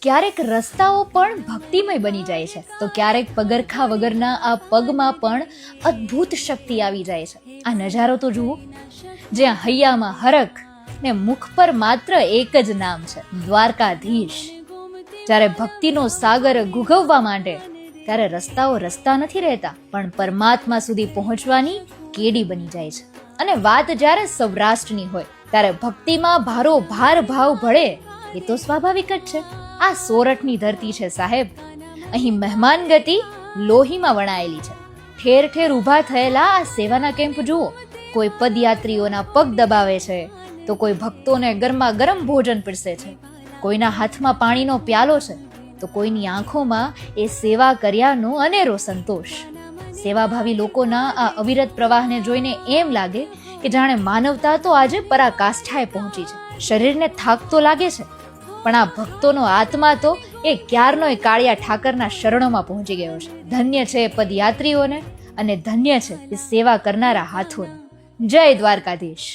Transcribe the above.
ક્યારેક રસ્તાઓ પણ ભક્તિમય બની જાય છે તો ક્યારેક પગરખા વગરના આ પગમાં પણ અદ્ભુત શક્તિ આવી જાય છે. આ નજારો તો જુઓ, જ્યાં હૈયામાં હરખ ને મુખ પર માત્ર એક જ નામ છે, દ્વારકાધીશ. જ્યારે ભક્તિનો સાગર ગુગવવા માંડે ત્યારે રસ્તાઓ રસ્તા નથી રહેતા, પણ પરમાત્મા સુધી પહોંચવાની કેડી બની જાય છે. અને વાત જ્યારે સૌરાષ્ટ્રની હોય ત્યારે ભક્તિમાં ભારો ભાર ભાવ ભળે એ તો સ્વાભાવિક જ છે. આ સોરઠની ધરતી છે સાહેબ. અહીં મહેમાન ગતિ લોહીમાં વણાયેલી છે. ઠેર ઠેર ઊભા થયેલા આ સેવાના કેમ્પ જુઓ. કોઈ પદયાત્રીઓના પગ દબાવે છે તો કોઈ ભક્તોને ગરમા ગરમ ભોજન પીરસે છે. કોઈના હાથમાં પાણીનો પ્યાલો છે તો કોઈની આંખોમાં એ સેવા કર્યાનો અનેરો સંતોષ. સેવાભાવી લોકોના આ અવિરત પ્રવાહને જોઈને એમ લાગે કે જાણે માનવતા તો આજે પરાકાષ્ઠાએ પહોંચી છે. શરીરને થાક તો લાગે છે, પણ આ ભક્તોનો આત્મા તો એ ક્યારનોય કાળિયા ઠાકરના શરણોમાં પહોંચી ગયો છે. ધન્ય છે એ પદયાત્રીઓને અને ધન્ય છે એ સેવા કરનારા હાથોને. જય દ્વારકાધીશ.